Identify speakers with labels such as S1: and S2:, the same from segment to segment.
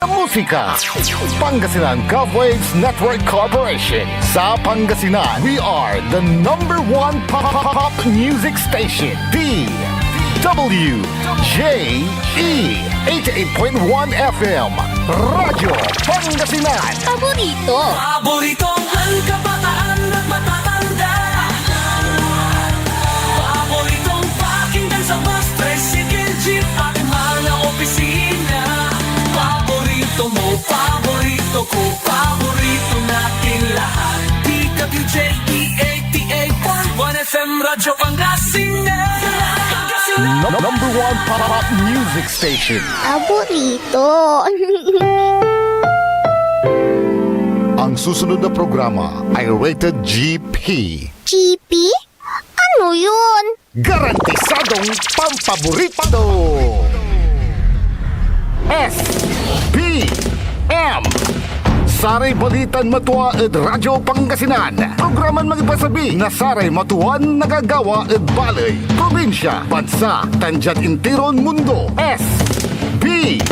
S1: Musika, Pangasinan GovWaves Network Corporation. Sa Pangasinan, we are the #1 pop music station. DWJE 88.1 FM Radyo Pangasinan.
S2: Paboritong ang kabataan at matatanda. Paboritong pakinggan sa bus, tricycle, jeep at mga opisina. Paborito mo, paborito ko, paborito natin lahat. DWJE 88.1 FM Radyo Pangasinan.
S1: #1 pop music station.
S3: Paborito.
S1: Ang susunod na programa ay rated GP.
S3: GP? Ano yun?
S1: Garantisadong pampaborito. SPM Saray Balitan Matua ed Radyo Pangasinan. Programan magipasabi na Saray Matuan nagagawa ed balay, probinsya, bansa, tanjat intiron mundo. SPM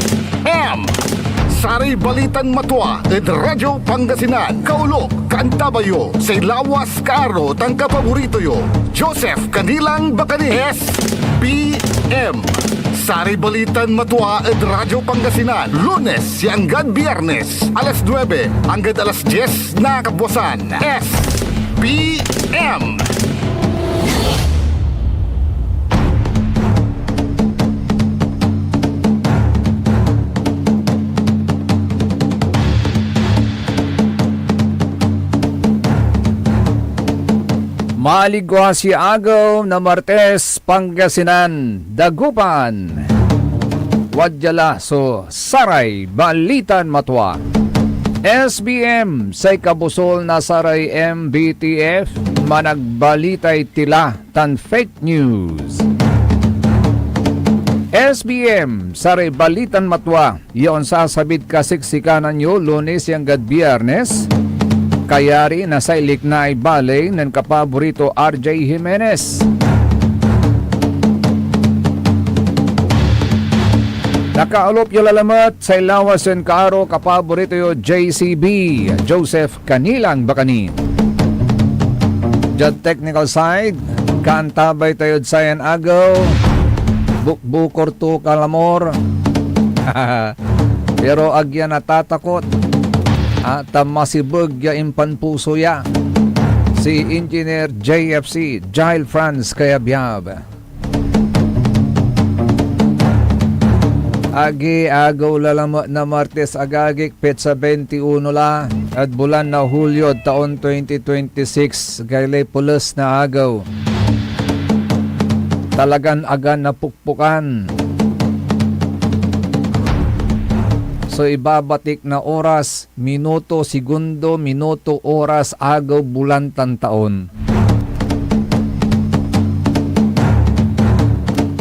S1: Saray Balitan Matua ed Radyo Pangasinan. Kaulok, Kantabayo, say lawas karo tangka paborito yo. Joseph Kanilang Bakani. SPM Saray Balitan Matua ed Radyo Pangasinan. Lunes hanggang Biyernes, alas 9 hanggang alas 10 na kabuwasan. SPM
S4: Maligwa si agaw na Martes, Pangasinan, Dagupan, Wadyala so Saray Balitan Matua. SBM say kabusol na Saray MBTF managbalitay tila tan fake news. SBM Saray Balitan Matua yon sasabit kasiksikanan nyo Lunes hanggang Biyernes. Kayari na sa ilik na ibalay ng kapaborito RJ Jimenez. Nakaalop yung lalamat sa ilawas ng kaaro kapaborito yung JCB, Joseph Kanilang Bakani. Jad technical side, kantabay tayo sayan agaw, bukbukor to kalamor. Pero agyan natatakot. At masibag ya impan puso ya si Engineer JFC Jail France Kayabiyab. Agi agaw lalamat na Martes agagik petsa 21 la at bulan na Hulyo taon 2026 gaylay pulos na agaw. Talagan agan na pukpukan. So ibabatik na oras, minuto, segundo, minuto, oras, agaw, bulan, taon.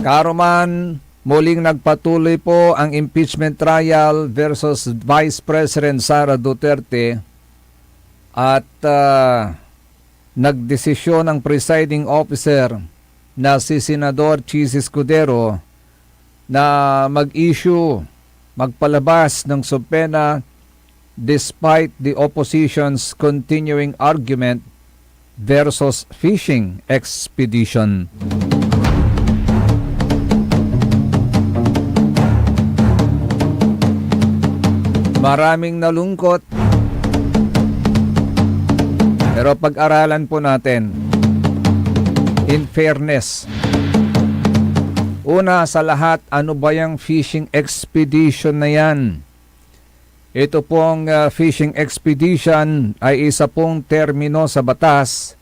S4: Karuman, muling nagpatuloy po ang impeachment trial versus Vice President Sara Duterte at nagdesisyon ang presiding officer na si Senador Chis Escudero na magpalabas ng subpena despite the opposition's continuing argument versus fishing expedition. Maraming nalungkot, pero pag-aralan po natin in fairness. Una sa lahat, ano ba yung fishing expedition na yan? Ito pong fishing expedition ay isa pong termino sa batas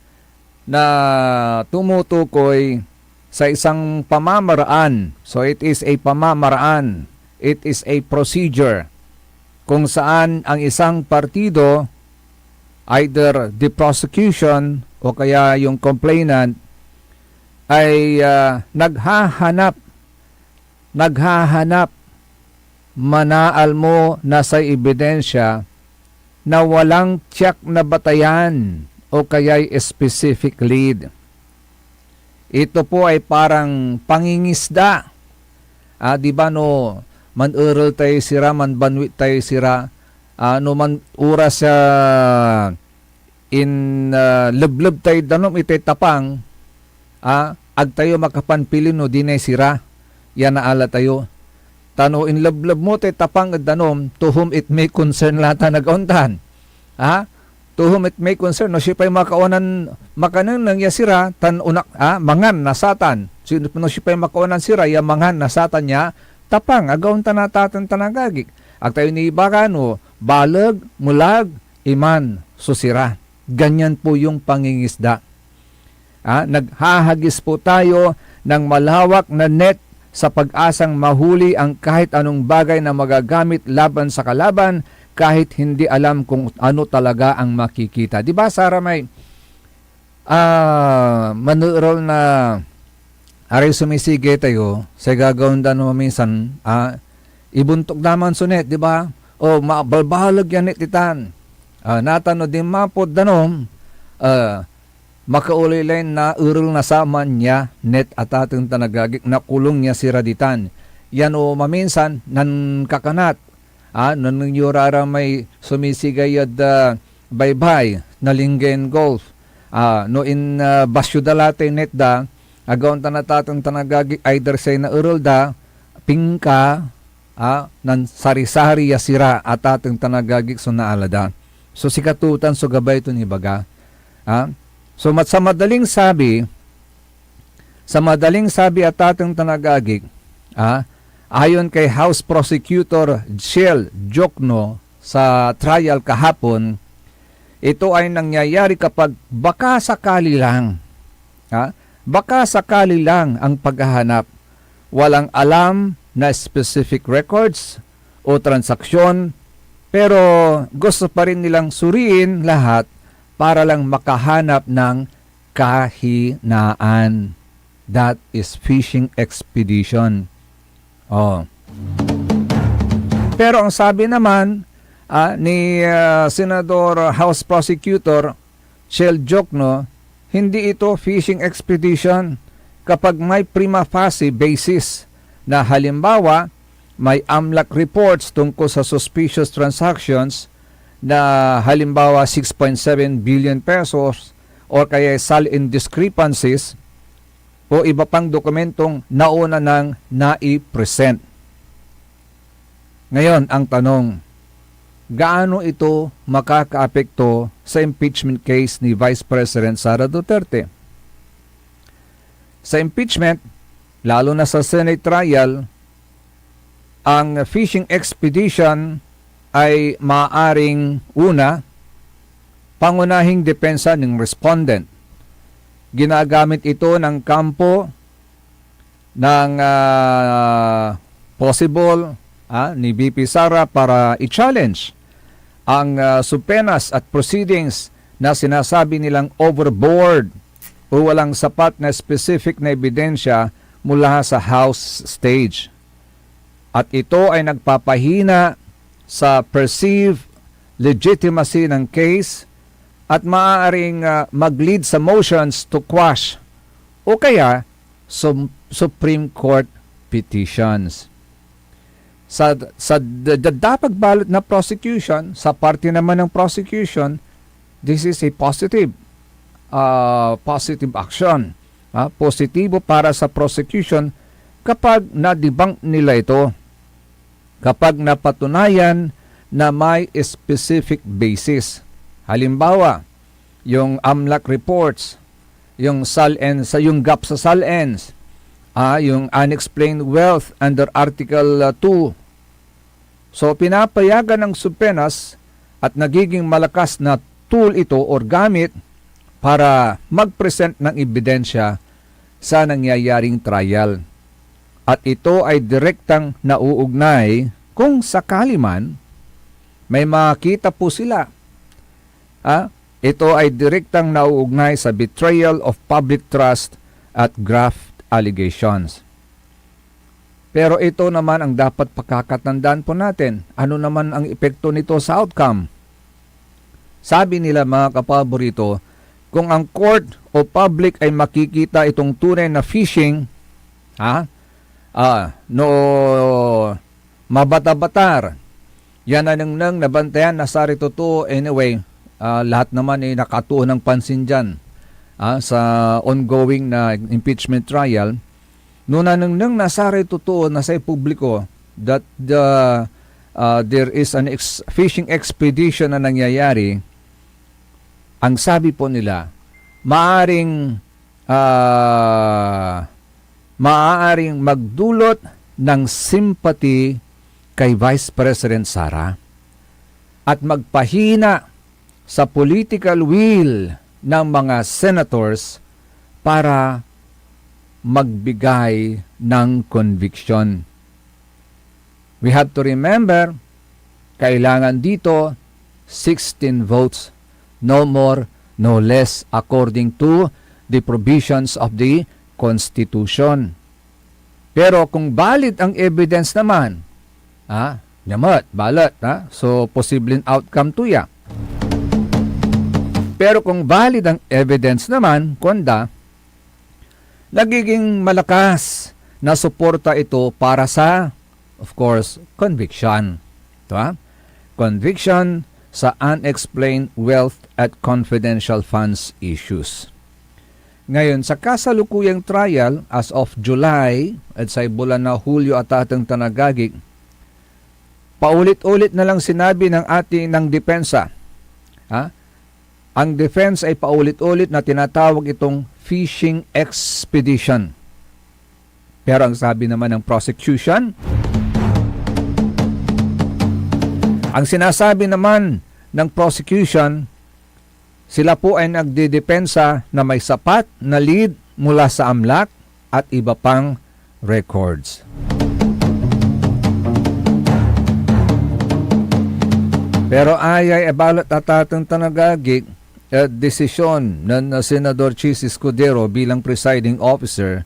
S4: na tumutukoy sa isang pamamaraan. So it is a pamamaraan. It is a procedure kung saan ang isang partido, either the prosecution o kaya yung complainant, ay naghahanap manaal mo na sa ebidensya na walang tiyak na batayan o kaya'y specific lead. Ito po ay parang pangingisda. Di ba no, man-ural tayo sira, man-banwit tayo sira, no man oras in lebleb tayo danom itay tapang, ag tayo makapanpilin no dinay sira, yan naala tayo. Tano in lebleb mo tayo tapang at danom, to whom it may concern lata nag-auntan. To whom it may concern, no siya pa'y makaunan, makanan nang yasira, tan unak, mangan nasatan. No siya pa'y makaunan sira, ya mangan nasatan niya, tapang, agauntan natatan tanagagik. Ag tayo ni Ibakano, balag, mulag, iman, susira. Ganyan po yung pangingisda. Naghahagis po tayo ng malawak na net sa pag-asang mahuli ang kahit anong bagay na magagamit laban sa kalaban, kahit hindi alam kung ano talaga ang makikita. Di ba, Sarah, may manurol na aray sumisige tayo sa gagawin mo minsan, ibuntok naman sunet, di ba? O mabalbahalag yan ititan. Natano din mapod danom, makaulilay na urol na saman niya net at ating tanagagik na kulong niya si raditan. Yan o maminsan nan kakanat. Nangyurara may sumisigay at baybay na linggen golf. No in basyo dalate net da, agaon tanatatang tanagagi either say na urol da, pingka, nan sari-sari yasira at ating tanagagik so naalada. So sikatutan so gabay ito ni baga. So sa madaling sabi at ating tanagagik, ayon kay House Prosecutor Shell Jokno sa trial kahapon, ito ay nangyayari kapag baka sakali lang ang paghahanap. Walang alam na specific records o transaksyon, pero gusto pa rin nilang suriin lahat para lang makahanap ng kahinaan. That is fishing expedition. Pero ang sabi naman ni Senador House Prosecutor Shell Jokno, hindi ito fishing expedition kapag may prima facie basis na halimbawa may AMLAC reports tungkol sa suspicious transactions na halimbawa 6.7 billion pesos or kaya SAL discrepancies o iba pang dokumentong nauna nang nai-present. Ngayon, ang tanong, gaano ito makakaapekto sa impeachment case ni Vice President Sara Duterte? Sa impeachment, lalo na sa Senate trial, ang fishing expedition ay maaring una, pangunahing depensa ng respondent. Ginagamit ito ng kampo ng possible ni VP Sara para i-challenge ang subpenas at proceedings na sinasabi nilang overboard o walang sapat na specific na ebidensya mula sa House stage. At ito ay nagpapahina sa perceived legitimacy ng case at maaaring mag-lead sa motions to quash o kaya Supreme Court petitions. Sa dapat balot na prosecution, sa parte naman ng prosecution, this is a positive action. Positibo para sa prosecution kapag na-debunk nila ito, kapag napatunayan na may specific basis. Halimbawa, yung AMLAC reports, yung SALENS, yung gap sa SALENS, yung unexplained wealth under Article 2. So, pinapayagan ng subpenas at nagiging malakas na tool ito or gamit para mag-present ng ebidensya sa nangyayaring trial. At ito ay direktang nauugnay kung sakali man may makita po sila. Ito ay direktang nauugnay sa betrayal of public trust at graft allegations. Pero ito naman ang dapat pakakatandaan po natin. Ano naman ang epekto nito sa outcome? Sabi nila mga kapaborito, kung ang court o public ay makikita itong tunay na phishing, mabata-batar. Yan na nang nabantayan na sa rituto. Anyway, lahat naman ay nakatuon ng pansin dyan sa ongoing na impeachment trial. Noon na nang nasari totoo na sa publiko that there is an fishing expedition na nangyayari, ang sabi po nila, maaring magdulot ng sympathy kay Vice President Sara at magpahina sa political will ng mga senators para magbigay ng conviction. We have to remember, kailangan dito 16 votes, no more, no less, according to the provisions of the Constitution. Pero kung valid ang evidence naman, balat, so posibleng outcome to ya. Pero kung valid ang evidence naman, nagiging malakas na suporta ito para sa, of course, conviction. Conviction sa unexplained wealth at confidential funds issues. Ngayon, sa kasalukuyang trial as of July at sa bulan na Hulyo at atang tanagagig, paulit-ulit na lang sinabi ng ng depensa. Ang defense ay paulit-ulit na tinatawag itong fishing expedition. Pero ang sabi naman ng prosecution, ang sinasabi naman ng prosecution, sila po ay nagdidepensa na may sapat na lead mula sa AMLAC at iba pang records. Pero ay balot at atang tanagagig desisyon ng Senador Chis Escudero bilang presiding officer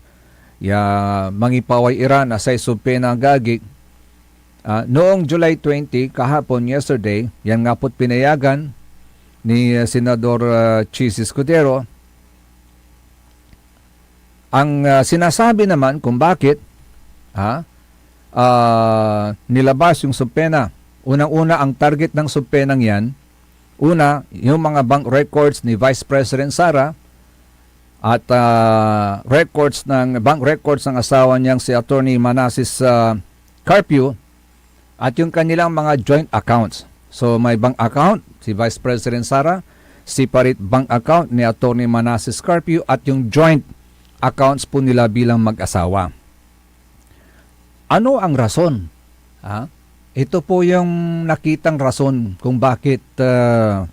S4: mangipaway Iran asay subpena gagig noong July 20 kahapon yesterday yan nga po't pinayagan ni Senador Chis Escudero. Ang sinasabi naman kung bakit nilabas yung subpena. Unang-una, ang target ng subpenang yan, una, yung mga bank records ni Vice President Sara at bank records ng asawa niyang si Attorney Manasseh Carpio at yung kanilang mga joint accounts. So may bank account si Vice President Sara, separate bank account ni Attorney Manasseh Carpio at yung joint accounts po nila bilang mag-asawa. Ano ang rason? Ito po yung nakitang rason kung bakit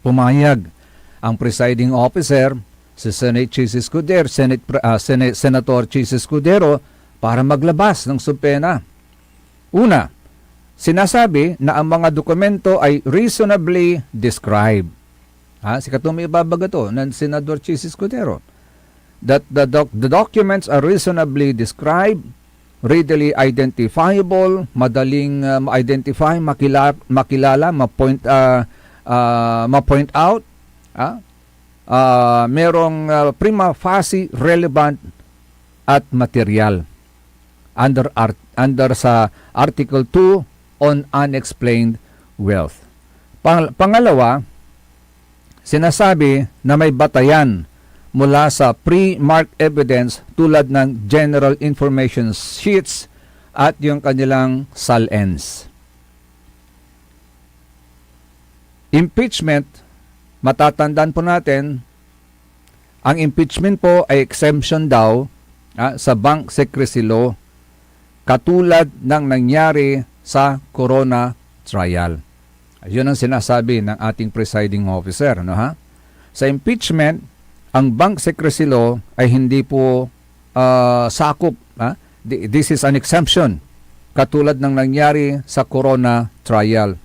S4: pumayag ang presiding officer, si Senator Chis Escudero, para maglabas ng subpena. Una, sinasabi na ang mga dokumento ay reasonably described. Si katong ibabaga to ng Senador Chis Escudero. That the documents are reasonably described, readily identifiable, madaling ma-identify, makilala, ma-point out, merong prima facie relevant at material under sa Article 2 on unexplained wealth. Pangalawa, sinasabi na may batayan mula sa pre-marked evidence tulad ng general information sheets at yung kanilang SALENS. Impeachment, matatandaan po natin, ang impeachment po ay exemption daw sa bank secrecy law katulad ng nangyari sa corona trial. Yun ang sinasabi ng ating presiding officer. Sa impeachment, ang bank secrecy law ay hindi po sakop. This is an exemption katulad ng nangyari sa corona trial.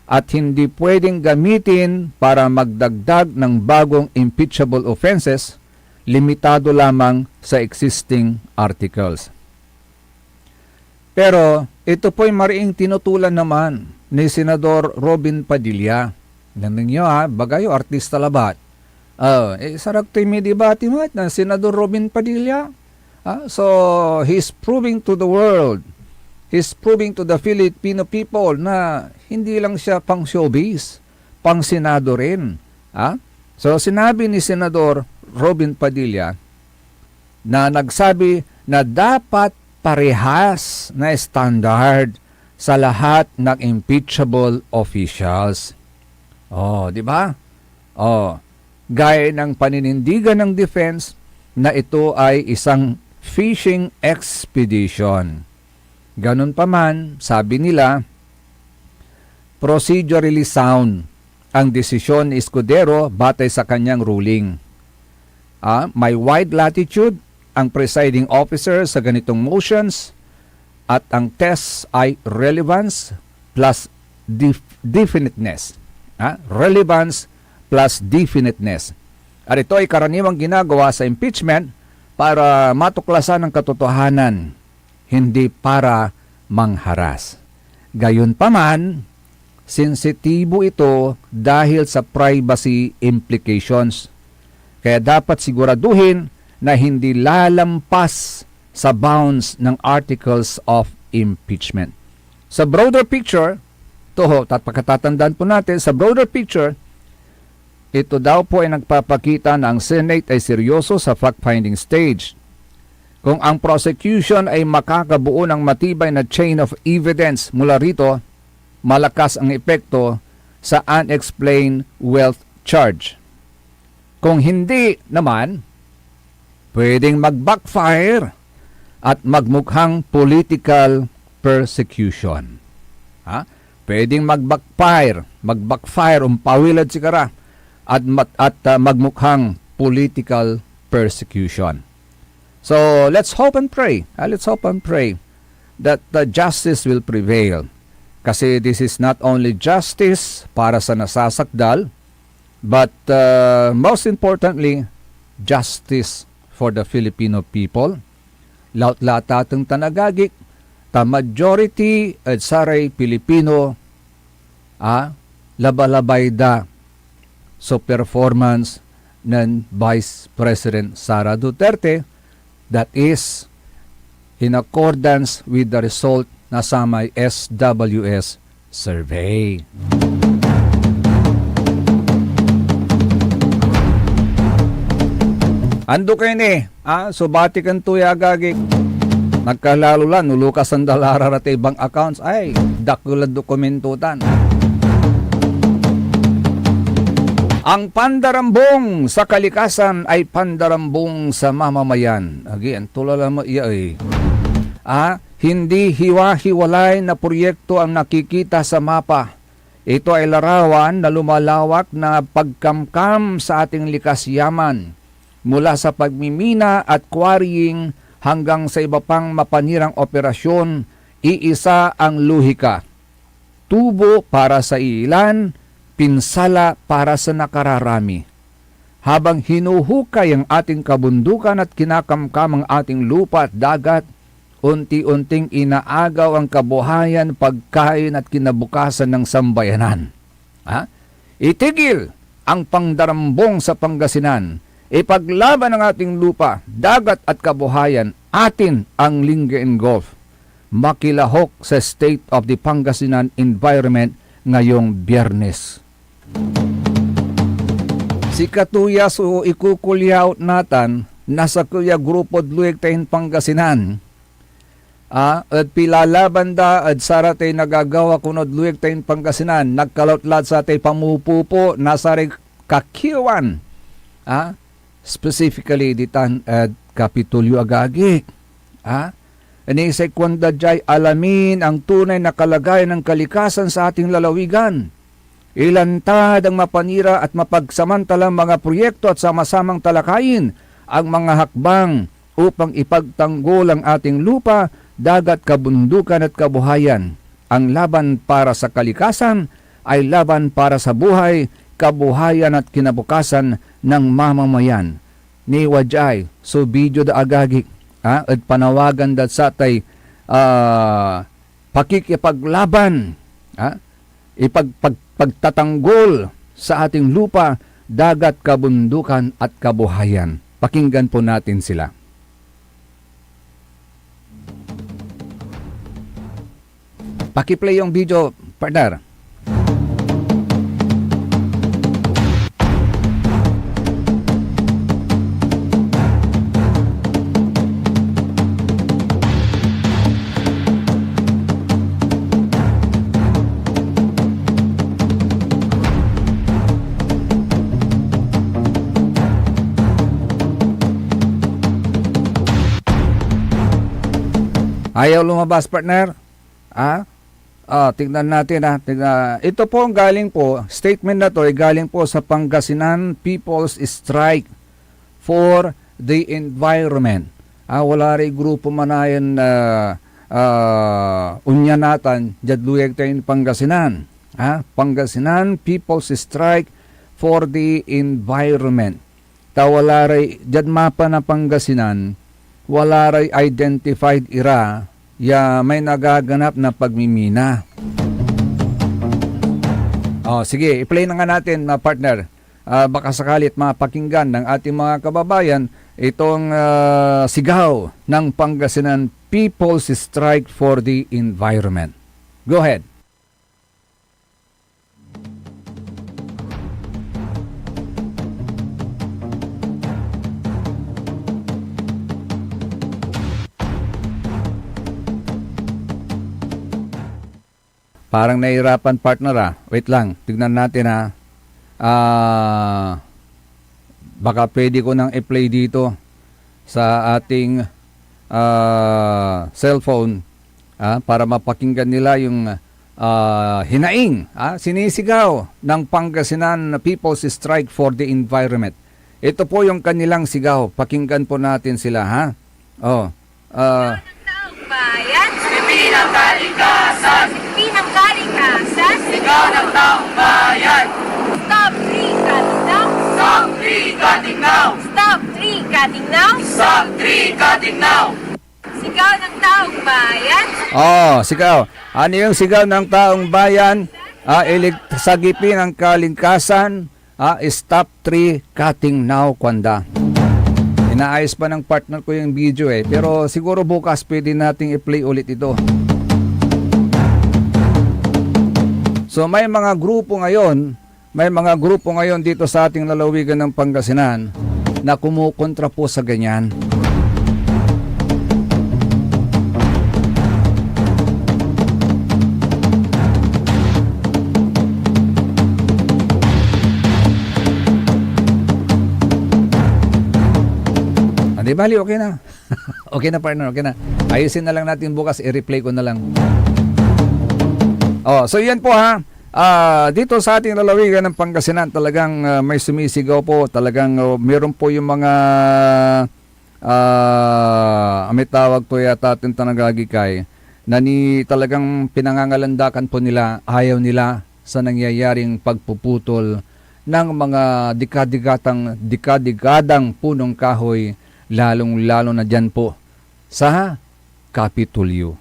S4: At hindi pwedeng gamitin para magdagdag ng bagong impeachable offenses, limitado lamang sa existing articles. Pero ito po'y mariing tinutulan naman ni Senador Robin Padilla. Alam niyo bagayo artista labat. Sarak tayo may debate na Senador Robin Padilla. So he's proving to the world he's proving to the Filipino people na hindi lang siya pang showbiz, pang senado rin. So sinabi ni Senador Robin Padilla na nagsabi na dapat parehas na standard sa lahat ng impeachable officials. Di ba? Gaya ng paninindigan ng defense na ito ay isang fishing expedition. Ganun pa man, sabi nila, procedurally sound ang desisyon ni Escudero batay sa kanyang ruling. May wide latitude ang presiding officer sa ganitong motions at ang test ay relevance plus definiteness. Relevance plus definiteness. At ito ay karaniwang ginagawa sa impeachment para matuklasan ang katotohanan, hindi para mangharas. Gayunpaman, sensitibo ito dahil sa privacy implications. Kaya dapat siguraduhin na hindi lalampas sa bounds ng articles of impeachment. Sa broader picture, pagkatatandaan po natin, sa broader picture, ito daw po ay nagpapakita na ang Senate ay seryoso sa fact-finding stage. Kung ang prosecution ay makakabuo ng matibay na chain of evidence mula rito, malakas ang epekto sa unexplained wealth charge. Kung hindi naman, pwedeng mag-backfire at magmukhang political persecution. Pwedeng mag-backfire, umpawilad sigara, at magmukhang political persecution. So, let's hope and pray. Let's hope and pray that the justice will prevail. Kasi this is not only justice para sa nasasakdal, but most importantly, justice for the Filipino people. Laut-latatang tanagagik, ta majority at saray Pilipino, labalabay da so performance ng Vice President Sara Duterte, that is in accordance with the result na sa may SWS survey. Ando kayo ni, subati kan tuya gagik. Nagkalalo lang, nulukas ang dalara at ibang accounts, ay, dakulan dokumentutan. Ang pandarambong sa kalikasan ay pandarambong sa mamamayan. Again, tulala mo iya eh. Hindi hiwa-hiwalay na proyekto ang nakikita sa mapa. Ito ay larawan na lumalawak na pagkamkam sa ating likas yaman. Mula sa pagmimina at quarrying hanggang sa iba pang mapanirang operasyon, iisa ang luhika. Tubo para sa ilan, pinsala para sa nakararami. Habang hinuhukay ang ating kabundukan at kinakamkam ang ating lupa at dagat, unti-unting inaagaw ang kabuhayan, pagkain at kinabukasan ng sambayanan. Itigil ang pangdarambong sa Pangasinan. Ipaglaban ang ating lupa, dagat at kabuhayan, atin ang Lingayen Gulf. Makilahok sa State of the Pangasinan Environment ngayong Biyernes. Si Katuya so ikukulyaw natan nasa kuya grupo dluig tayin Pangasinan. At pilalaban da at saratay nagagawa kunod luig tayin Pangasinan. Nagkalotlat sa tay pamupupo nasa kakiwan. Specifically ditan at Kapitulyo Agagik. Inisay kwanda jay alamin ang tunay na kalagayan ng kalikasan sa ating lalawigan. Ilantad ang mapanira at mapagsamantalang mga proyekto at sama-samang talakayin ang mga hakbang upang ipagtanggol ang ating lupa, dagat, kabundukan at kabuhayan. Ang laban para sa kalikasan ay laban para sa buhay, kabuhayan at kinabukasan ng mamamayan. Ni Wajay, so video da agagik, at panawagan dat sa tay pakikipaglaban, pagtatanggol sa ating lupa, dagat, kabundukan at kabuhayan. Pakinggan po natin sila. Paki-play yung video, partner. Ayaw lumabas, partner? Tignan natin ha. Ito po ang galing po, statement na to ay galing po sa Pangasinan People's Strike for the Environment. Wala rin grupo manayan unyanatan, jadluyag tayo Pangasinan. Pangasinan People's Strike for the Environment. Wala rin, jad mapa na Pangasinan, wala rin identified ira ya may nagaganap na pagmimina. Sige, i-play na nga natin, partner. Baka sakalit mapakinggan ng ating mga kababayan itong sigaw ng Pangasinan People's Strike for the Environment. Go ahead. Parang nahihirapan, partner. Wait lang, tignan natin baka pwede ko nang i-play dito sa ating cellphone para mapakinggan nila yung hinaing, sinisigaw ng Pangasinan People's Strike for the Environment. Ito po yung kanilang sigaw. Pakinggan po natin sila, ha?
S5: Bayan, Silbi ng kalikasan, Silbi ng kalikasan, sigaw ng taong bayan. Stop tree cutting now, stop tree cutting now, stop tree cutting now, stop tree cutting now. Sigaw ng taong bayan.
S4: Sigaw. Ano yung sigaw ng taong bayan? Sagipin ang kalikasan, stop tree cutting now, kwanda. Inaayos pa ng partner ko yung video pero siguro bukas pwede nating i-play ulit ito. So may mga grupo ngayon dito sa ating lalawigan ng Pangasinan na kumukontra po sa ganyan. Di bali, okay na. Okay na, partner, okay na. Ayusin na lang natin bukas, i-replay ko na lang. So yan po ha. Dito sa ating lalawigan ng Pangasinan, talagang may sumisigaw po. Talagang meron po yung mga may tawag po yata ating tanagagikay na talagang pinangangalandakan po nila, ayaw nila sa nangyayaring pagpuputol ng mga dikadigadang punong kahoy, lalong-lalo na dyan po sa Kapitolyo.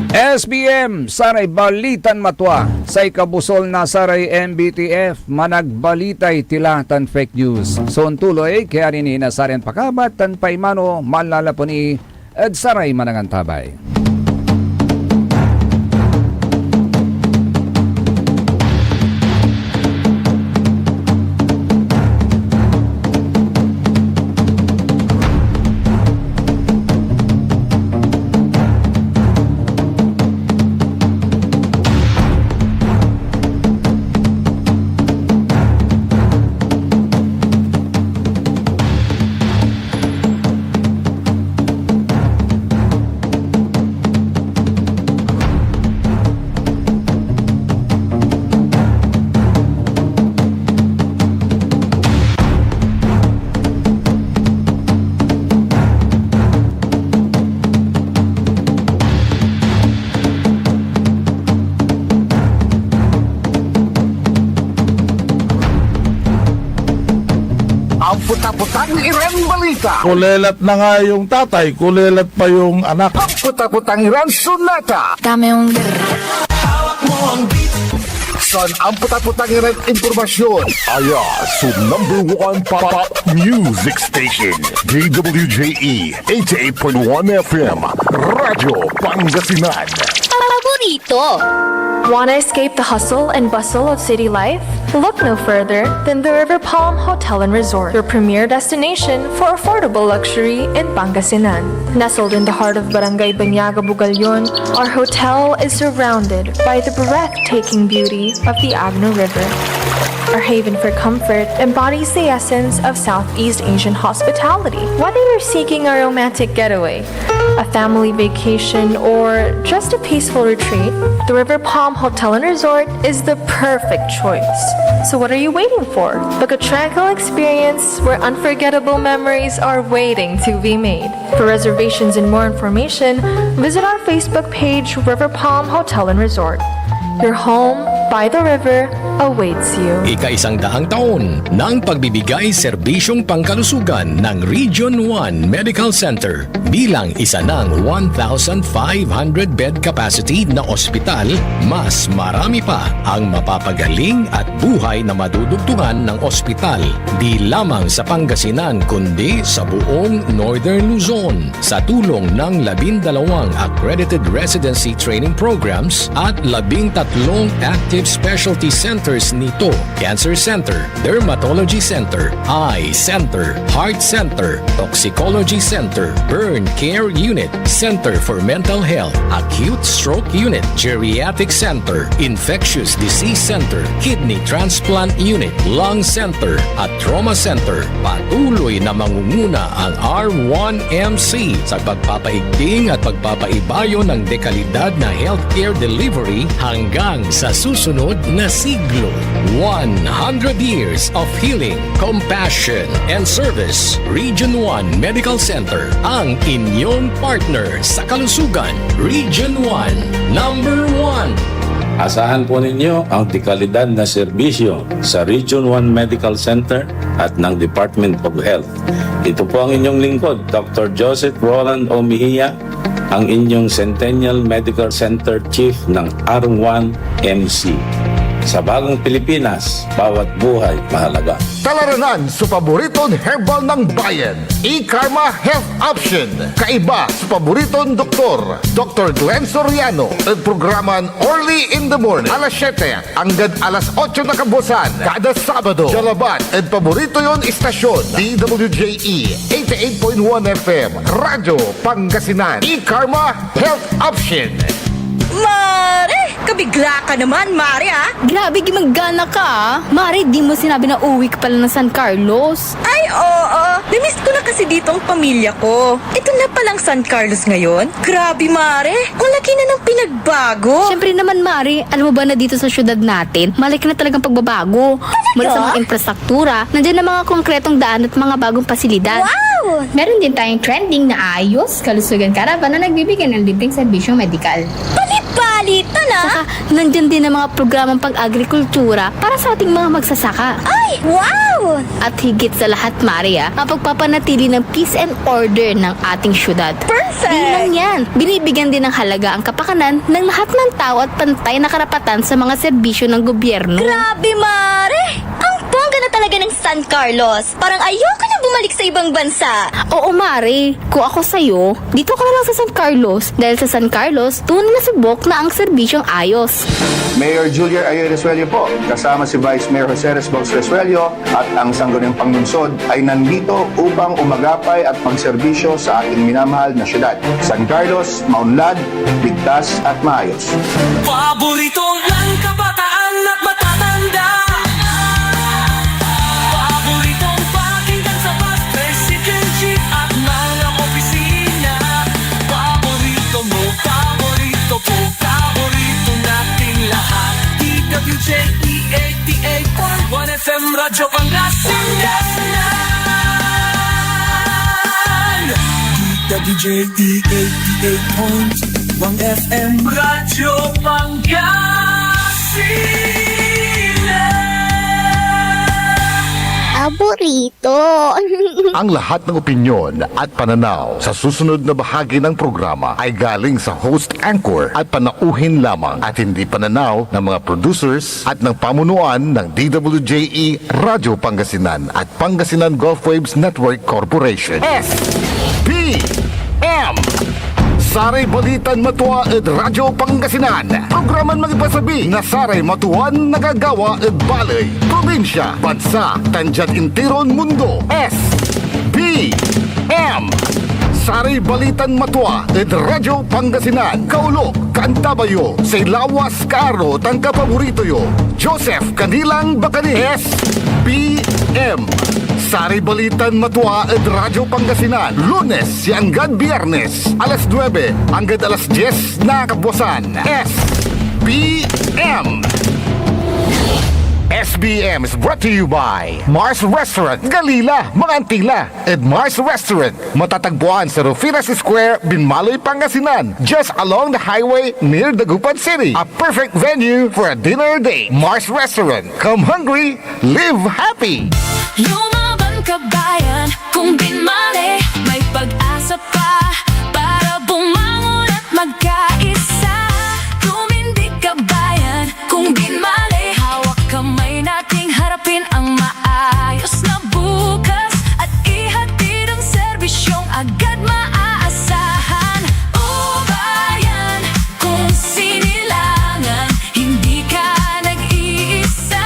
S4: SBM, saray balitan matwa, sa ikabusol na saray MBTF, managbalitay tilatan fake news. So tuloy, kaya rin inasarin pakabat, tanpay mano, malalaponi, at saray manangantabay.
S1: Ang puta-putang Iran balita.
S6: Kulelat na nga yung tatay, kulelat pa yung anak.
S1: Ang puta-putang Iran sunata.
S5: Dame un
S2: Hawak mo ang beat.
S1: Asan ang putat-putang impormasyon? Aya sa number 1 pop music station, DWJE 88.1 FM, Radyo Pangasinan.
S3: Paborito.
S7: Want to escape the hustle and bustle of city life? Look no further than the River Palm Hotel and Resort, your premier destination for affordable luxury in Pangasinan. Nestled in the heart of Barangay Banyaga, Bugalyon, our hotel is surrounded by the breathtaking beauty of the Agno River. Our haven for comfort embodies the essence of Southeast Asian hospitality. Whether you're seeking a romantic getaway, a family vacation, or just a peaceful retreat, the River Palm Hotel and Resort is the perfect choice. So what are you waiting for? Book a tranquil experience where unforgettable memories are waiting to be made. For reservations and more information, visit our Facebook page, River Palm Hotel and Resort. Your home by the river awaits you.
S8: Ika-100 taon ng pagbibigay serbisyong pangkalusugan ng Region 1 Medical Center bilang isa ng 1,500 bed capacity na ospital, mas marami pa ang mapapagaling at buhay na madudugtungan ng ospital di lamang sa Pangasinan kundi sa buong Northern Luzon sa tulong ng 12 accredited residency training programs at 13 active specialty centers nito: Cancer Center, Dermatology Center, Eye Center, Heart Center, Toxicology Center, Burn Care Unit, Center for Mental Health, Acute Stroke Unit, Geriatric Center, Infectious Disease Center, Kidney Transplant Unit, Lung Center, at Trauma Center. Patuloy na mangunguna ang R1MC sa pagpapaigting at pagpapaibayo ng dekalidad na healthcare delivery hanggang sa susunod na siglo. 100 years of healing, compassion, and service. Region 1 Medical Center, ang inyong partner sa kalusugan. Region 1, number 1.
S6: Asahan po ninyo ang dekalidad na serbisyo sa Region 1 Medical Center at ng Department of Health. Ito po ang inyong lingkod, Dr. Joseph Roland O. Mejia, ang inyong Centennial Medical Center Chief ng R1MC. Sa bagong Pilipinas, bawat buhay mahalaga.
S1: Talaranan sa paboritong herbal ng bayan, E-Karma Health Option. Kaiba sa paboritong doktor, Dr. Glenn Soriano. At programan Early in the Morning, alas 7 hanggang alas 8 na kabusan. Kada Sabado, Jalaban at paborito yon istasyon, DWJE 88.1 FM, Radyo Pangasinan. E-Karma Health Option.
S5: Mare! Kabigla ka naman, Mare, ha?
S9: Grabe, gimagana ka, ah. Mari, di mo sinabi na uwi ka pala ng San Carlos.
S5: Ay, oo. Namiss ko na kasi dito ang pamilya ko. Ito na palang San Carlos ngayon. Grabe, Mare. Ang laki na ng pinagbago.
S9: Siyempre naman, Mari, alam mo ba na dito sa syudad natin, malaki na talagang pagbabago. Mula sa mga infrastruktura, nandiyan na mga konkretong daan at mga bagong pasilidad.
S5: Wow!
S10: Meron din tayong trending na ayos, kalusugan caravan na nagbibigay ng libreng serbisyong medikal.
S5: Palit-palitan, ha?
S9: Saka, nandiyan din ang mga programang pang-agrikultura para sa ating mga magsasaka.
S5: Ay, wow!
S9: At higit sa lahat, Maria, ang pagpapanatili ng peace and order ng ating syudad.
S5: Perfect!
S9: Di lang yan, binibigyan din ng halaga ang kapakanan ng lahat ng tao at pantay na karapatan sa mga serbisyo ng gobyerno.
S5: Grabe, Mare! Ang bongga na talaga ng San Carlos. Parang ayoko na bumalik sa ibang bansa.
S9: Oo, Mari. Kung ako sa'yo, dito ka na lang sa San Carlos. Dahil sa San Carlos, tunay na subok na ang serbisyong ayos.
S11: Mayor Julia Ayo Resuello po, kasama si Vice Mayor Jose Resbox Resuello at ang Sangguniang Panglungsod ay nandito upang umagapay at magserbisyo sa ating minamahal na syudad. San Carlos, maunlad, ligtas at maayos.
S2: Paborito ng kabataan at matatanda. Paboritong pakinggan sa bus, tricycle, jeep at mga opisina. Paborito mo, paborito ko, paborito nating lahat. DWJE 88.1 FM, Radyo Pangasinan. DWJE 88.1 FM, Radyo Pangasinan.
S3: Paborito. paborito.
S1: Ang lahat ng opinyon at pananaw sa susunod na bahagi ng programa ay galing sa host anchor at panauhin lamang at hindi pananaw ng mga producers at ng pamunuan ng DWJE Radio Pangasinan at Pangasinan Gulf Waves Network Corporation. SBM Saray Balitan Matua ed Radyo Pangasinan. Programan magipasabi na Saray Matuan nagagawa ed balay, probinsya, bansa, tandyan intiron mundo. SBM Saray Balitan Matua ed Radyo Pangasinan. Kaulok, Kantabayo, say lawas karo tangka paborito yo. Joseph Kanilang Bakani. SBM Saray Balitan Matua ed Radyo Pangasinan. Lunes hanggang Biyernes, alas 9 hanggang alas 10 na kabuwasan. SBM SBM is brought to you by Mars Restaurant, Galila, Mangantila, and Mars Restaurant. Matatagpuan sa Rufinas Square, Binmaloy, Pangasinan, just along the highway near Dagupan City. A perfect venue for a dinner date. Mars Restaurant. Come hungry, live happy.
S2: Lumaban ka bayan, kung binmali, may pag-asa pa para bumangon at magkaisa. Tumindig ka bayan, kung binmali, hawak kamay nating harapin ang maayos na bukas at ihatid ang serbisyong agad maaasahan. O bayan, kung sinilangan, hindi ka nag-iisa,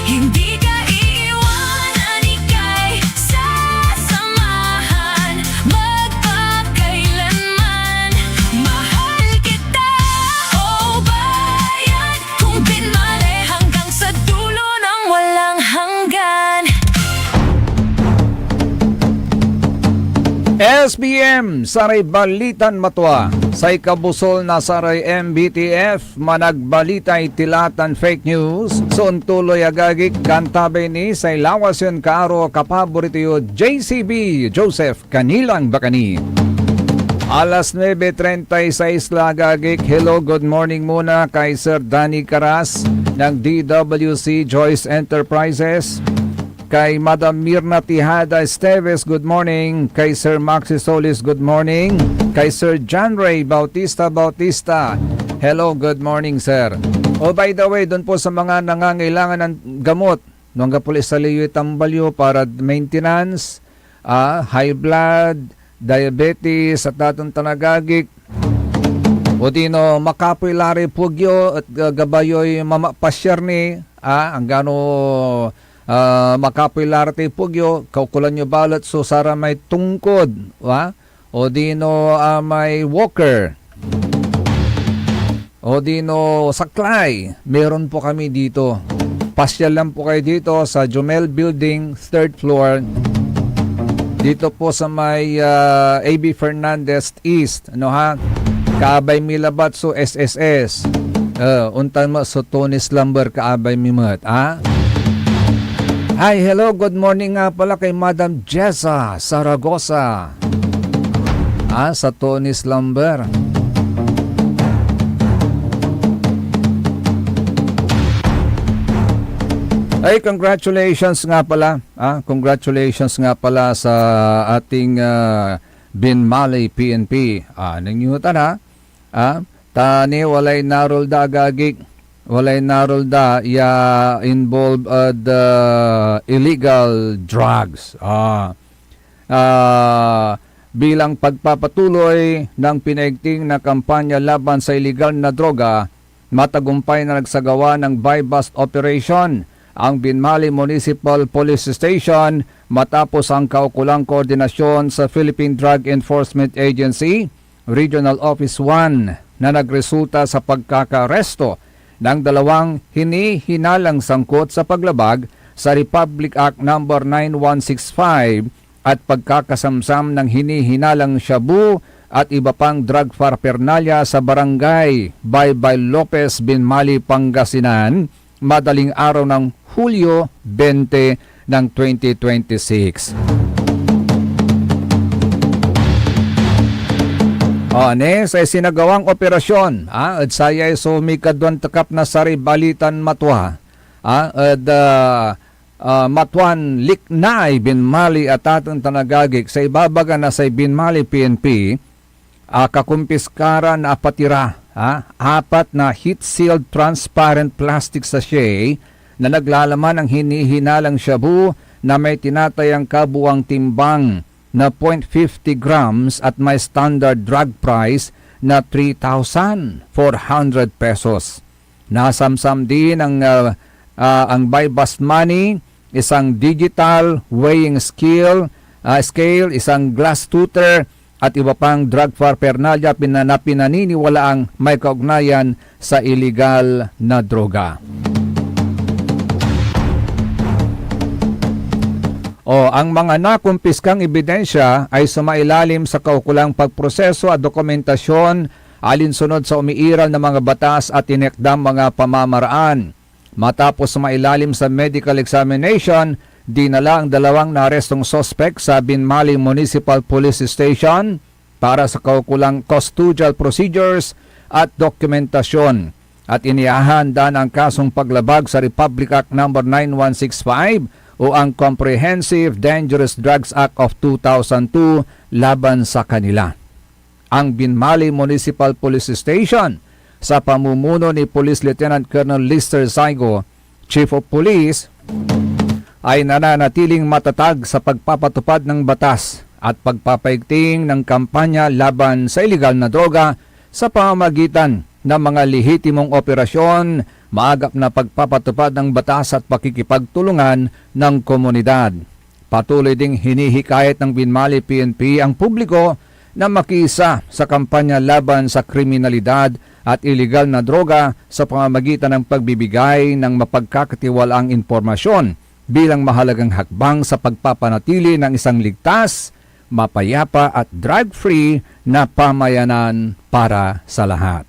S2: hindi ka iiwanan, ika'y sasamahan magpakailanman. Mahal kita, o bayan, kung binmali hanggang sa dulo ng walang hanggan.
S4: SBM Saray Balitan Matua sa ikabusol na Saray MBTF managbalitay tilatan fake news son tuloy agagik kantabay ni say lawas yun kaaro kapaborito yo JCB Joseph Kanilang Bakani. Alas 9:36 lagagik. Hello, good morning muna kay Sir Danny Caras ng DWC Joyce Enterprises. Kay Madam Mirna Tijada Esteves, good morning. Kay Sir Maxi Solis, good morning. Kay Sir John Ray Bautista, hello, good morning, sir. Oh, by the way, doon po sa mga nangangailangan ng gamot, nung kapulis sa liyo tambalyo para maintenance, high blood, diabetes, at datong tanagagik, o dino makapoy lari pugyo at gabayoy mamapasyar ni, ang gano makapoy lari pugyo, kaukulan nyo balot so sara may tungkod, o dino may walker, o dino saklay, meron po kami dito. Pasyal lang po kayo dito sa Jumel Building, 3rd floor. Dito po sa may AB Fernandez East, kaabay milabat so SSS. Untan mo so Tony Slumber kaabay mimat, Hi, hello, good morning nga pala kay Madam Jessa Saragosa. Sa Tony Slumber. Ay, congratulations nga pala. Congratulations nga pala sa ating Binmali PNP. Nangyutan tani walay narol da agagik. Walay narol da ya involved the illegal drugs. Bilang pagpapatuloy ng pinaigting na kampanya laban sa illegal na droga, matagumpay na nagsagawa ng buy-bust operation ang Binmali Municipal Police Station matapos ang kaukulang koordinasyon sa Philippine Drug Enforcement Agency Regional Office 1 na nagresulta sa pagkakaresto ng dalawang hinihinalang sangkot sa paglabag sa Republic Act No. 9165 at pagkakasamsam ng hinihinalang shabu at iba pang drug paraphernalia sa barangay Baybay Lopez, Binmali, Pangasinan, madaling araw ng Hulyo 20 ng 2026. Sa sinagawang operasyon, at sayay so may kadwan takap na Saray Balitan Matua, Matuan Liknay Binmali at atong tanagagik sa ibabaga na sa Binmali PNP kakumpiskara na apatira apat na heat-sealed transparent plastic sachet na naglalaman ng hinihinalang shabu na may tinatayang kabuang timbang na 0.50 grams at may standard drug price na 3,400 pesos. Nasamsam din ang buy bust money, isang digital weighing scale, isang glass tutor at iba pang drug paraphernalia na pinaniniwalaang may kaugnayan sa illegal na droga. Ang mga nakumpiskang ebidensya ay sumailalim sa kaukulang pagproseso at dokumentasyon alinsunod sa umiiral na mga batas at tinekdang mga pamamaraan. Matapos sumailalim sa medical examination, dinala ang dalawang naarestong suspect sa Binmali Municipal Police Station para sa kaukulang custodial procedures at dokumentasyon at inihahanda ng kasong paglabag sa Republic Act No. 9165 o ang Comprehensive Dangerous Drugs Act of 2002 laban sa kanila. Ang Binmali Municipal Police Station sa pamumuno ni Police Lieutenant Colonel Lister Saigo, Chief of Police, ay nananatiling matatag sa pagpapatupad ng batas at pagpapaigting ng kampanya laban sa iligal na droga sa pamamagitan ng mga lehitimong operasyon, maagap na pagpapatupad ng batas at pakikipagtulungan ng komunidad. Patuloy ding hinihikayat ng Binmali PNP ang publiko na makiisa sa kampanya laban sa kriminalidad at iligal na droga sa pamamagitan ng pagbibigay ng mapagkakatiwalaang impormasyon bilang mahalagang hakbang sa pagpapanatili ng isang ligtas, mapayapa at drug-free na pamayanan para sa lahat.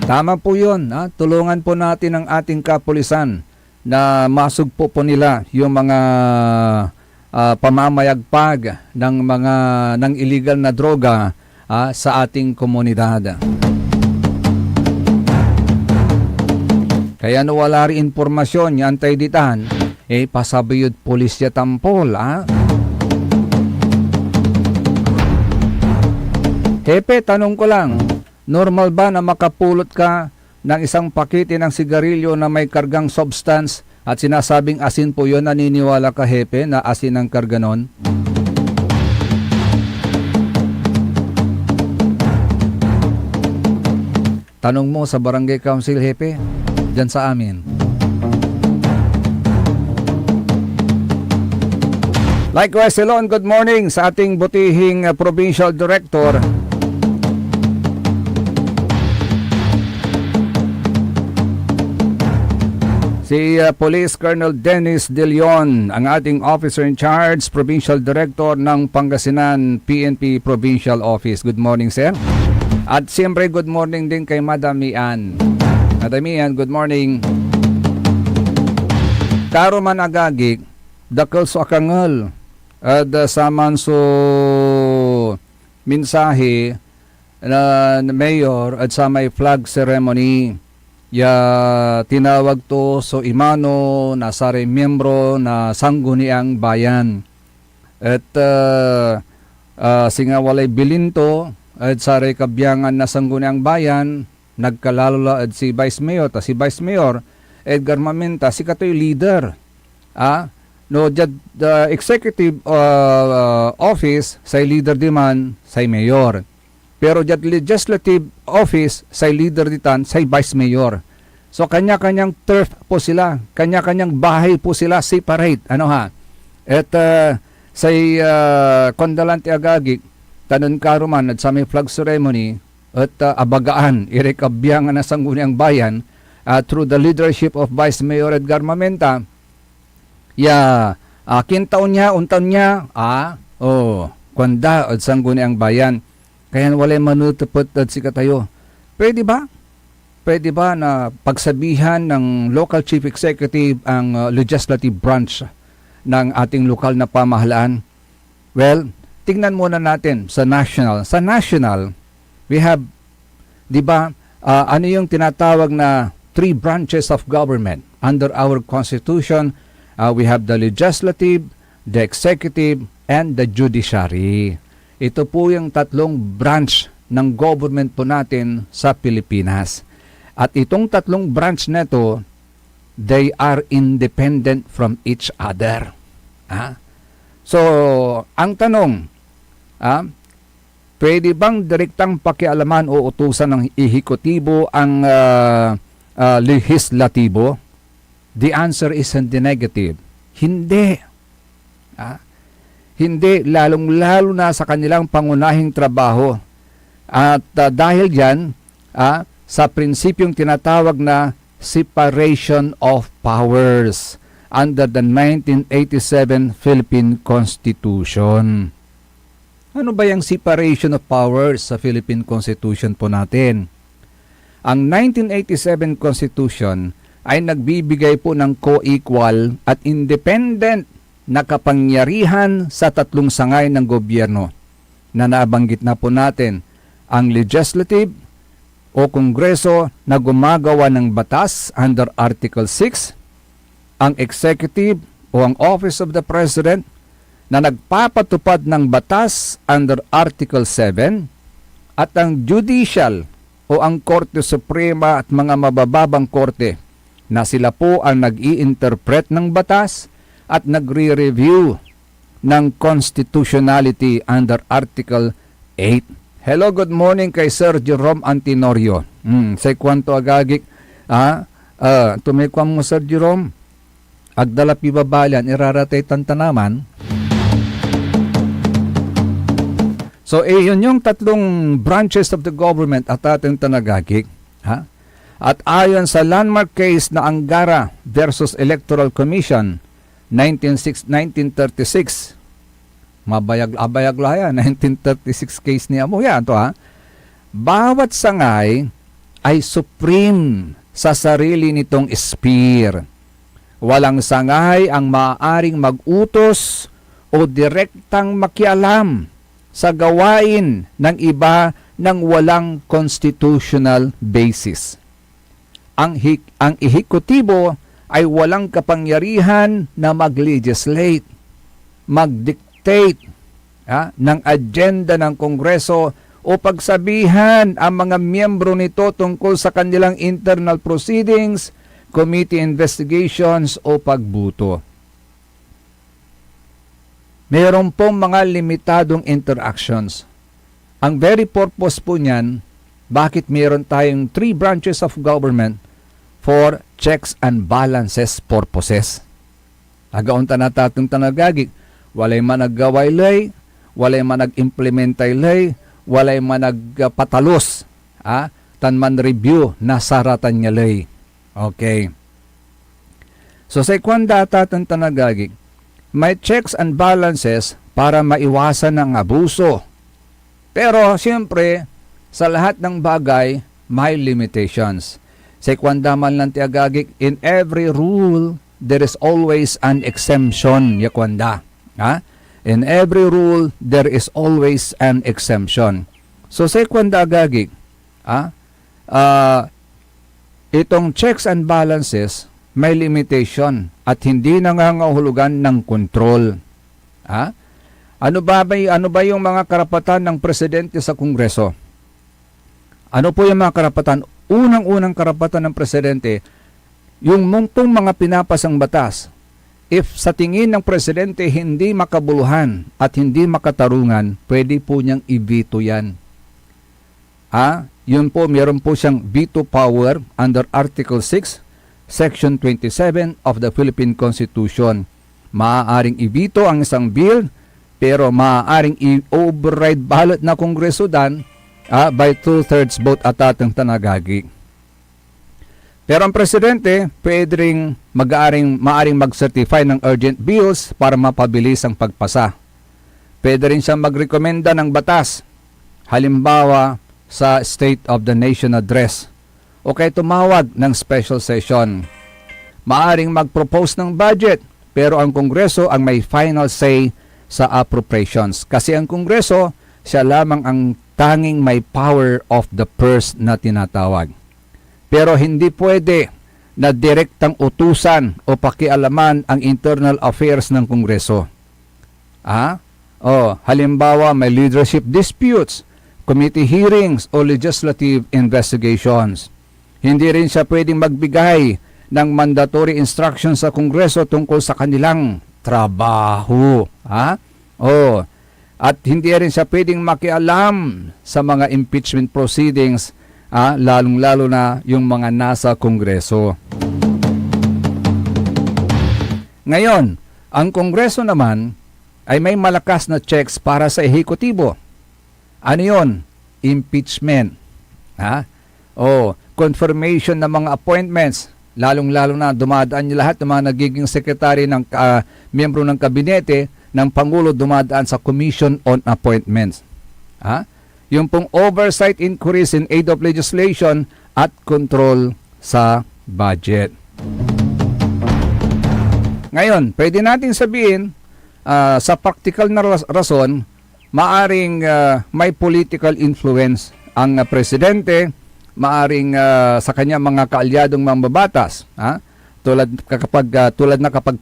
S4: Tama po yun. Tulungan po natin ang ating kapulisan na masugpo po nila yung mga pamamayagpag ng illegal na droga sa ating komunidad. Kaya no wala rin impormasyon yung antay-ditan, pasabiyod pulisya tampol. Hepe, tanong ko lang, normal ba na makapulot ka ng isang pakete ng sigarilyo na may kargang substance at sinasabing asin po yun? Naniniwala ka, Hepe, na asin ang karga nun? Tanong mo sa Barangay Council, Hepe, dyan sa amin. Likewise, hello and good morning sa ating butihing Provincial Director, si Police Colonel Dennis De Leon, ang ating officer in charge, Provincial Director ng Pangasinan PNP Provincial Office. Good morning, sir. At siyempre, good morning din kay Madam Mian. Madam Mian, good morning. Karo man agagik, dakal sa akangal, at saman so mensahe na mayor at sa may flag ceremony. Tinawag to so imano na sari miyembro na sangguniang bayan at singa walay bilinto at sari kabyangan na sangguniang bayan nagkalalola at si Vice Mayor si Vice Mayor Edgar Mamenta si katoy leader no the executive office say leader di man say mayor. Pero jad legislative office say leader ditan say vice mayor. So kanya-kanyang turf po sila, kanya-kanyang bahay po sila separate. At say kondalante agagik tanon karuman at sa may flag ceremony at abagaan irekabyangan na sangguniang bayan through the leadership of Vice Mayor Edgar Mamenta. Kintaon niya, untaon niya, kwanda at sangguniang bayan. Kaya walay manutupot at sikatayo. Pwede ba? Pwede ba na pagsabihan ng local chief executive ang legislative branch ng ating lokal na pamahalaan? Well, tingnan muna natin sa national. Sa national, we have, di ba, ano yung tinatawag na three branches of government. Under our Constitution, we have the legislative, the executive, and the judiciary. Ito po yung tatlong branch ng government po natin sa Pilipinas. At itong tatlong branch na ito, they are independent from each other. So, ang tanong, pwede bang direktang pakialaman o utusan ng ehekutibo ang lehislatibo? The answer is in the negative. Hindi. Hindi, lalong-lalo na sa kanilang pangunahing trabaho. At dahil dyan, sa prinsipyong tinatawag na separation of powers under the 1987 Philippine Constitution. Ano ba yung separation of powers sa Philippine Constitution po natin? Ang 1987 Constitution ay nagbibigay po ng co-equal at independent na kapangyarihan sa tatlong sangay ng gobyerno na nabanggit na po natin, ang legislative o kongreso na gumagawa ng batas under Article 6, ang executive o ang Office of the President na nagpapatupad ng batas under Article 7, at ang judicial o ang Korte Suprema at mga mabababang korte na sila po ang nag-i-interpret ng batas at nagre-review ng constitutionality under Article 8. Hello, good morning kay Sir Jerome Antinorio. Say kwanto agagik. Tumikwam mo Sir Jerome. Agdala pibabalan, iraratay tantanaman. So, yun yung tatlong branches of the government at ating tanagagik. At ayon sa landmark case na Angara versus Electoral Commission, 1936, mabayag laya, 1936 case niya mo yan to bawat sangay ay supreme sa sarili nitong sphere. Walang sangay ang maaaring mag-utos o direktang makialam sa gawain ng iba ng walang constitutional basis. Ang ehekutibo ay walang kapangyarihan na mag-legislate, mag-dictate ng agenda ng Kongreso o pagsabihan ang mga miyembro nito tungkol sa kanilang internal proceedings, committee investigations o pagbuto. Mayroon pong mga limitadong interactions. Ang very purpose po niyan, bakit mayroon tayong three branches of government? For checks and balances purposes. Agaunta na tatong tanagagig, walay man naggaway lay, walay man nag-implementay lay, walay man nagpatalos, tanman review na saratan niya lay. Okay. So sa ikwanda tatong tanagagig, may checks and balances para maiwasan ang abuso. Pero siyempre, sa lahat ng bagay, may limitations. Sa ikwandaman lang tiagagik, in every rule, there is always an exemption, yakwanda. In every rule, there is always an exemption. So sa ikwanda agagik, itong checks and balances, may limitation at hindi nangangahulugan ng control. Ano ba yung mga karapatan ng presidente sa Kongreso? Ano po yung mga karapatan? Unang-unang karapatan ng presidente, yung muntong mga pinapasang batas, if sa tingin ng presidente hindi makabuluhan at hindi makatarungan, pwede po niyang i-veto yan. Yun po, meron po siyang veto power under Article 6, Section 27 of the Philippine Constitution. Maaaring i-veto ang isang bill, pero maaaring i-override ballot na Kongreso dan by 2/3 vote at atang tanagagi. Pero ang presidente, pwede ring maaring mag-certify ng urgent bills para mapabilis ang pagpasa. Pwede rin siyang magrekomenda ng batas, halimbawa sa State of the Nation Address, o kaya tumawag ng special session. Maaring mag-propose ng budget, pero ang Kongreso ang may final say sa appropriations. Kasi ang Kongreso, siya lamang ang tanging may power of the purse na tinatawag. Pero hindi pwede na direktang utusan o pakialaman ang internal affairs ng Kongreso. Halimbawa, may leadership disputes, committee hearings o legislative investigations. Hindi rin siya pwedeng magbigay ng mandatory instructions sa Kongreso tungkol sa kanilang trabaho. At hindi rin siya pwedeng makialam sa mga impeachment proceedings, lalong-lalo na yung mga nasa Kongreso. Ngayon, ang Kongreso naman ay may malakas na checks para sa ehekutibo. Ano yun? Impeachment. Confirmation ng mga appointments. Lalong-lalo na dumadaan niyo lahat ng mga nagiging sekretary ng miyembro ng kabinete ng Pangulo dumadaan sa Commission on Appointments. Yung pong oversight inquiries in aid of legislation at control sa budget. Ngayon, pwede natin sabihin sa practical na rason, maaring may political influence ang presidente, maaring sa kanya mga kaalyadong mambabatas,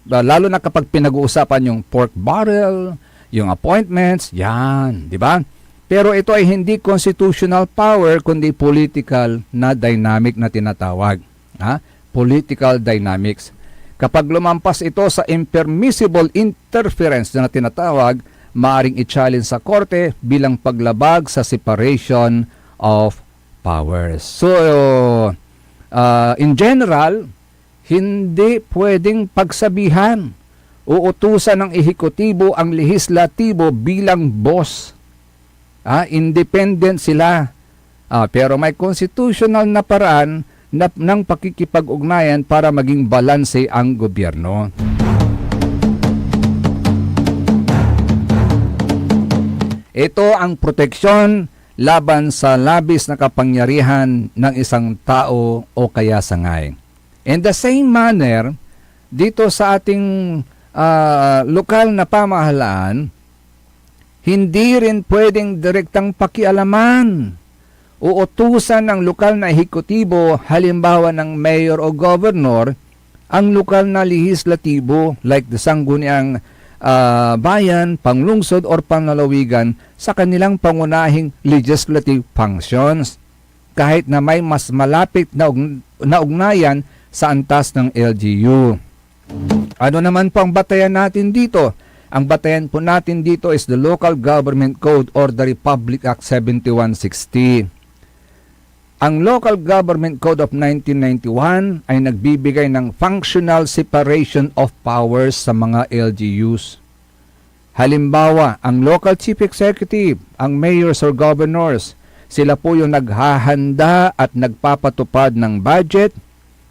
S4: lalo na kapag pinag-uusapan yung pork barrel, yung appointments, yan, di ba? Pero ito ay hindi constitutional power kundi political na dynamic na tinatawag. Political dynamics. Kapag lumampas ito sa impermissible interference na tinatawag, maaring i-challenge sa korte bilang paglabag sa separation of powers. So, in general, hindi pwedeng pagsabihan o utusan ng ehekutibo ang lehislatibo bilang boss. Independent sila. Pero may constitutional na paraan ng pakikipag-ugnayan para maging balanse ang gobyerno. Ito ang proteksyon laban sa labis na kapangyarihan ng isang tao o kaya sangay. In the same manner, dito sa ating lokal na pamahalaan, hindi rin pwedeng direktang pakialaman o utusan ng lokal na ehekutibo, halimbawa ng mayor o governor, ang lokal na lehislatibo like the sangguniang bayan, panglungsod or panlalawigan sa kanilang pangunahing legislative functions kahit na may mas malapit na ugnayan sa antas ng LGU. Ano naman po ang batayan natin dito? Ang batayan po natin dito is the Local Government Code or the Republic Act 7160. Ang Local Government Code of 1991 ay nagbibigay ng functional separation of powers sa mga LGUs. Halimbawa, ang local chief executive, ang mayors or governors, sila po yung naghahanda at nagpapatupad ng budget,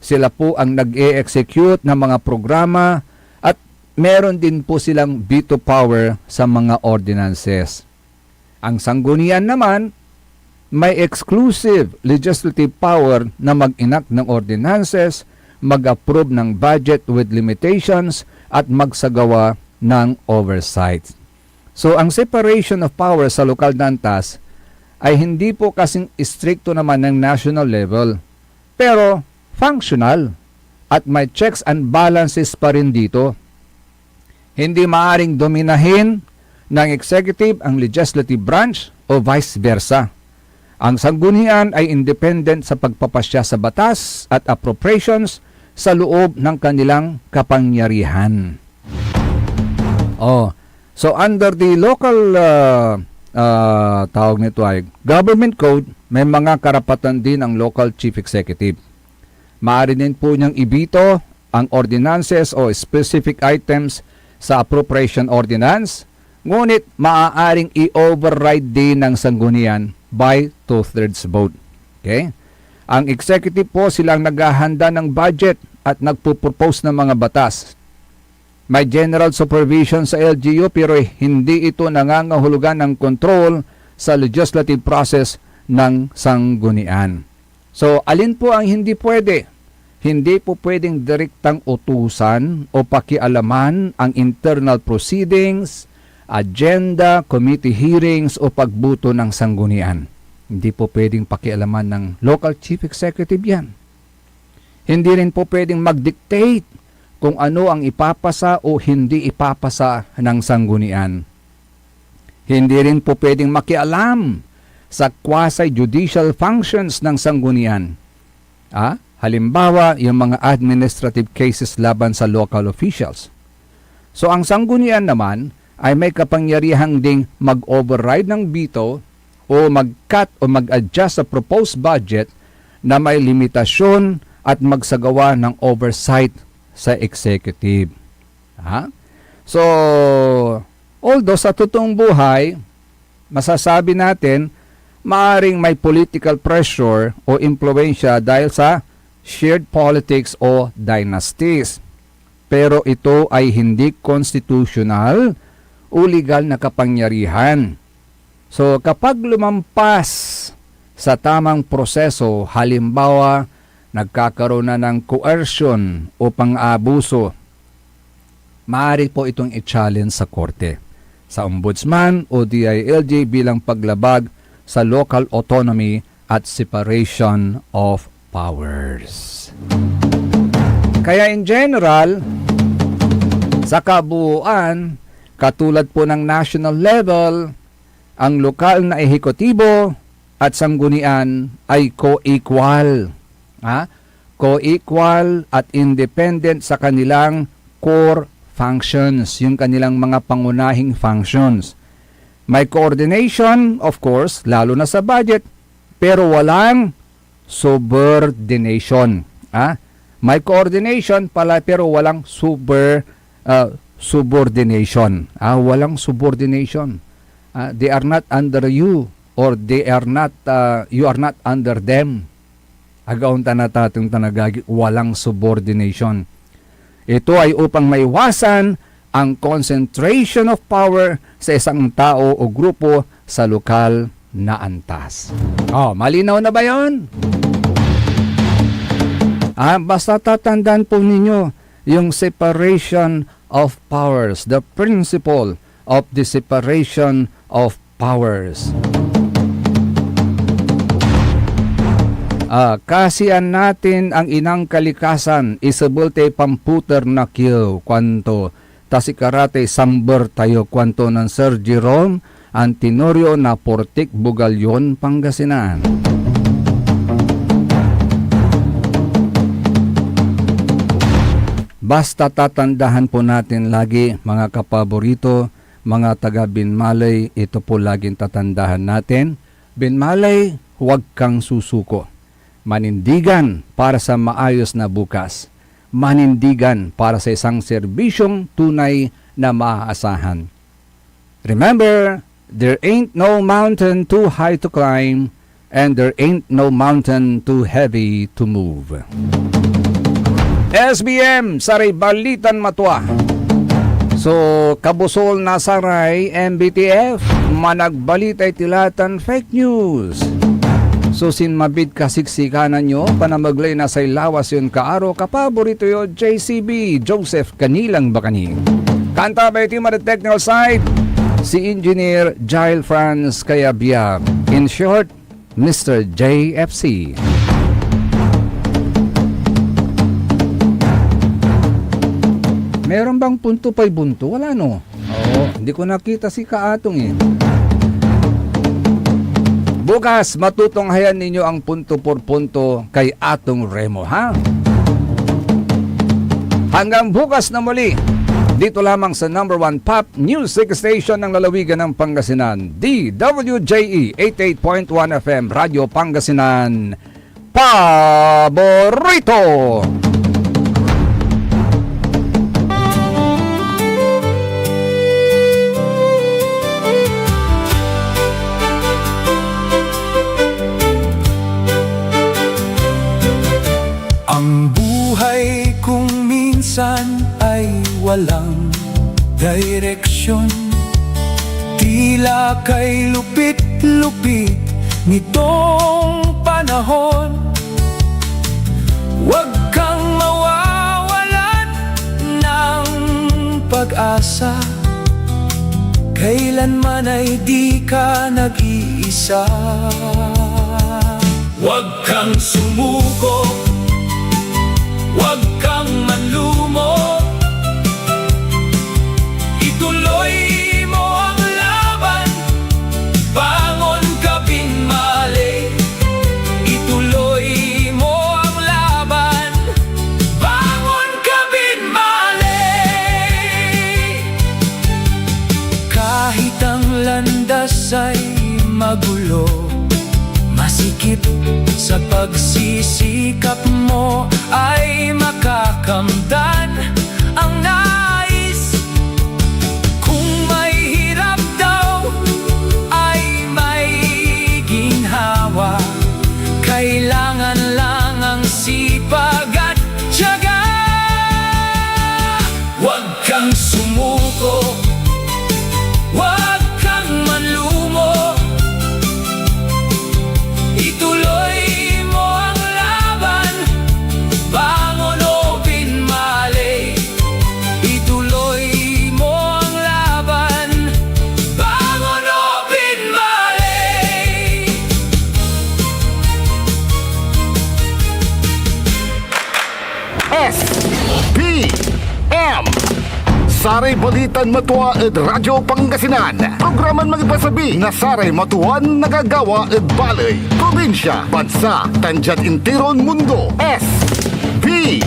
S4: sila po ang nag-e-execute ng mga programa, at meron din po silang veto power sa mga ordinances. Ang sanggunian naman, may exclusive legislative power na mag-enact ng ordinances, mag-approve ng budget with limitations, at magsagawa ng oversight. So, ang separation of power sa lokal na antas ay hindi po kasing istrikto naman ng national level, pero functional at may checks and balances pa rin dito. Hindi maaring dominahin ng executive ang legislative branch o vice versa. Ang sanggunian ay independent sa pagpapasya sa batas at appropriations sa loob ng kanilang kapangyarihan. So under the local tawag nito ay government code, may mga karapatan din ang local chief executive. Maaari din po niyang ibito ang ordinances o specific items sa appropriation ordinance, ngunit maaaring i-override din ng sanggunian by 2/3 vote. Okay? Ang executive po silang naghahanda ng budget at nagpo-propose ng mga batas. May general supervision sa LGU pero hindi ito nangangahulugan ng control sa legislative process ng sanggunian. So, alin po ang hindi pwede? Hindi po pwedeng direktang utusan o pakialaman ang internal proceedings, agenda, committee hearings o pagbuto ng sanggunian. Hindi po pwedeng pakialaman ng local chief executive yan. Hindi rin po pwedeng mag-dictate kung ano ang ipapasa o hindi ipapasa ng sanggunian. Hindi rin po pwedeng makialam sa quasi-judicial functions ng sanggunian. Halimbawa, yung mga administrative cases laban sa local officials. So ang sanggunian naman ay may kapangyarihang ding mag-override ng veto o mag-cut o mag-adjust sa proposed budget na may limitasyon at magsagawa ng oversight sa executive. So, although sa totoong buhay, masasabi natin, maaring may political pressure o impluensya dahil sa shared politics o dynasties. Pero ito ay hindi constitutional o legal na kapangyarihan. So, kapag lumampas sa tamang proseso, halimbawa, nagkakaroon na ng coercion o pang-abuso, maaari po itong i-challenge sa korte, sa ombudsman o DILG bilang paglabag sa local autonomy at separation of powers. Kaya in general, sa kabuuan, katulad po ng national level, ang lokal na ehekutibo at sanggunian ay co-equal. Co-equal at independent sa kanilang core functions, yung kanilang mga pangunahing functions. May coordination, of course, lalo na sa budget, pero walang subordination. May coordination pala pero walang subordination. Walang subordination. They are not under you or they are not you are not under them. Agaon tanatatong tanagagi, walang subordination. Ito ay upang maiwasan ang concentration of power sa isang tao o grupo sa lokal na antas. Malinaw na ba yun? Basta tatandaan po ninyo yung separation of powers, the principle of the separation of powers. Kasian natin ang inang kalikasan, isabulte pamputer na kiyo, kwanto, tasikarate samber tayo, kwanto ng Sir Jerome Antinorio na Portik, Bugalyon, Pangasinan. Basta tatandahan po natin lagi, mga kapaborito, mga taga Binmalay, ito po laging tatandahan natin. Binmalay, huwag kang susuko. Manindigan para sa maayos na bukas. Manindigan para sa isang serbisyong tunay na maaasahan. Remember, there ain't no mountain too high to climb and there ain't no mountain too heavy to move. SBM, Saray Balitan Matwa. So, kabusol na saray MBTF, managbalitay tilatan fake news. So, sinmabid kasiksikanan nyo, panamaglay na sa lawas yun kaaro, kapaborito yo JCB, Joseph Kanilang Bakani. Kanta by team at the technical side, si Engineer Jail Franz Kayabyab. In short, Mr. JFC. Meron bang punto pa'y bunto? Wala no? Hindi ko nakita si Kaatong eh. Bukas, matutunghayan ninyo ang punto por punto kay Atong Remo, ha? Hanggang bukas na muli, dito lamang sa number 1 pop music station ng lalawigan ng Pangasinan, DWJE 88.1 FM, Radio Pangasinan, Paborito!
S12: Ang buhay kung minsan ay walang direksyon, tila kay lupit-lupit nitong panahon. Huwag kang mawawalan ng pag-asa, kailanman ay di ka nag-iisa. Huwag kang sumuko Sa pagsisikap mo ay makakamdan ang nais. Kung may hirap daw ay may ginhawa. Kailangan lang ang sipag at tiyaga. Huwag kang sumuko, huwag kang manlumo. Ituloy mo ang laban, bangon o pinmali. Ituloy mo ang laban, bangon o pinmali.
S1: SPM Saray Balitan Matua ed Radyo Pangasinan. Programan magipasabi na saray matuan nagagawa ed balay, probinsya, bansa, tanjat intiron mundo. SPM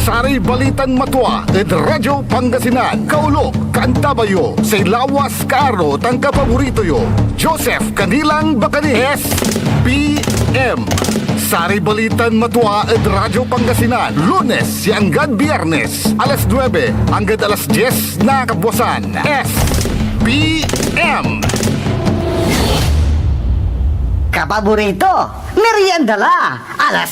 S1: Saray Balitan Matua ed Radyo Pangasinan. Kaulok, Kantabayo, say lawas kaaro tang kapaborito yo. Joseph Kanilang Bakani. SPM Saray Balitan Matua ed Radyo Pangasinan. Lunes hanggang Biyernes, alas 9 hanggang alas 10 na kapuasan. SPM
S5: Kapaborito, merienda la, alas